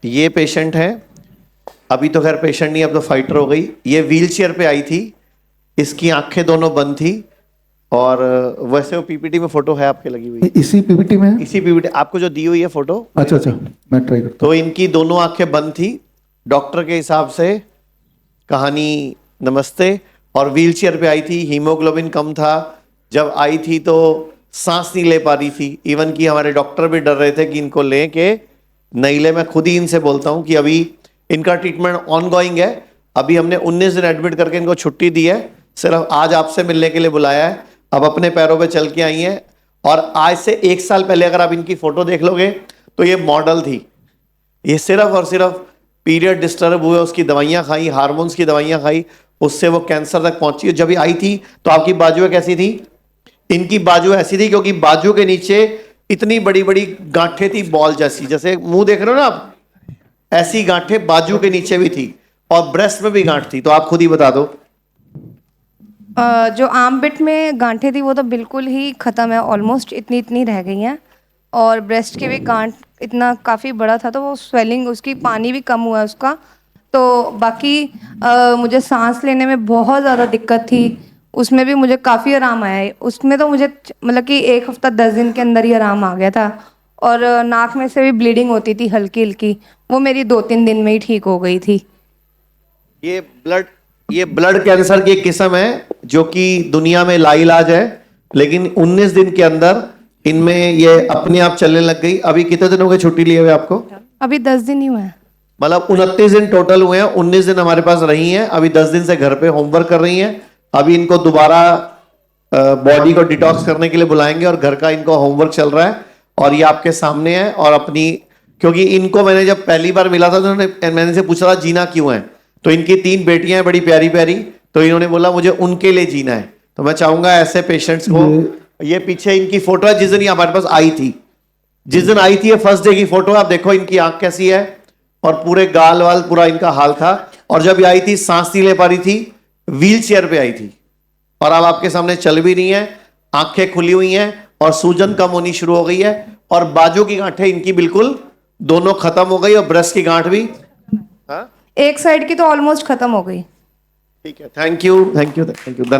ये पेशेंट है, अभी तो खैर पेशेंट नहीं, अब तो फाइटर हो गई। ये व्हील चेयर पे आई थी, इसकी आंखें दोनों बंद थी और वैसे वो पीपीटी में फोटो है आपके लगी हुई, इसी पीपीटी में है? इसी पीपीटी आपको जो दी हुई है फोटो। अच्छा अच्छा, मैं ट्राई करता तो इनकी दोनों आंखें बंद थी, डॉक्टर के हिसाब से कहानी नमस्ते। और व्हील चेयर पे आई थी, हीमोग्लोबिन कम था, जब आई थी तो सांस नहीं ले पा रही थी। इवन कि हमारे डॉक्टर भी डर रहे थे कि इनको लें के नहीं ले। मैं खुद ही इनसे बोलता हूं कि अभी इनका ट्रीटमेंट ऑनगोइंग है, अभी हमने 19 दिन एडमिट करके इनको छुट्टी दी है, सिर्फ आज आपसे मिलने के लिए बुलाया है। अब अपने पैरों पे चल के आई हैं और आज से 1 साल पहले अगर आप इनकी फोटो देख लोगे तो ये मॉडल थी। ये सिर्फ और सिर्फ पीरियड डिस्टर्ब हुए, उसकी दवाइयां खाई, हार्मोन्स की दवाइयां खाई, उससे वो कैंसर तक पहुंची। जब ये आई थी तो आपकी बाजुएं कैसी थी? इनकी बाजू ऐसी थी क्योंकि बाजू के नीचे इतनी बड़ी बड़ी गांठें थी, बॉल जैसी, जैसे मुंह देख रहे हो ना आप, ऐसी गांठें बाजू के नीचे भी थी और ब्रेस्ट में भी गांठ थी। तो आप खुद ही बता दो। जो आर्मपिट में गांठें थी वो तो बिल्कुल ही ख़त्म है, ऑलमोस्ट इतनी इतनी रह गई हैं। और ब्रेस्ट के भी गांठ इतना काफ़ी बड़ा था तो वो स्वेलिंग, उसकी पानी भी कम हुआ है उसका। तो बाकी मुझे सांस लेने में बहुत ज़्यादा दिक्कत थी, उसमें भी मुझे काफ़ी आराम आया है। उसमें तो मुझे मतलब कि 1 हफ्ता 10 दिन के अंदर ही आराम आ गया था। और नाक में से भी ब्लीडिंग होती थी हल्की हल्की, वो मेरी 2-3 दिन में ही ठीक हो गई थी। ये ब्लड कैंसर की एक किस्म है जो कि दुनिया में लाइलाज है, लेकिन 19 दिन के अंदर इनमें ये अपने आप चलने लग गई। अभी कितने दिन हो गए छुट्टी लिए हुए आपको? अभी 10 दिन ही हुए हैं। मतलब 29 दिन टोटल हुए हैं, 19 दिन हमारे पास रही हैं, अभी 10 दिन से घर पे होमवर्क कर रही हैं। अभी इनको दोबारा बॉडी को डिटॉक्स करने के लिए बुलाएंगे और घर का इनको होमवर्क चल रहा है और ये आपके सामने है। और अपनी, क्योंकि इनको मैंने जब पहली बार मिला था तो मैंने इनसे पूछा था जीना क्यों है, तो इनकी 3 बेटियां हैं बड़ी प्यारी प्यारी, तो इन्होंने बोला मुझे उनके लिए जीना है। तो मैं चाहूंगा ऐसे पेशेंट्स को, ये पीछे इनकी फोटो है जिस दिन ये हमारे पास आई थी, जिस दिन आई थी ये फर्स्ट डे की फोटो है। आप देखो इनकी आंख कैसी है और पूरे गाल वाल पूरा इनका हाल था। और जब ये आई थी सांस नहीं ले पा रही थी, व्हील चेयर पे आई थी और अब आपके सामने चल भी रही है, आंखें खुली हुई हैं और सूजन कम होनी शुरू हो गई है और बाजू की गांठें इनकी बिल्कुल दोनों खत्म हो गई और ब्रेस्ट की गांठ भी। हाँ, एक साइड की तो ऑलमोस्ट खत्म हो गई। ठीक है, थैंक यू धन्यवाद।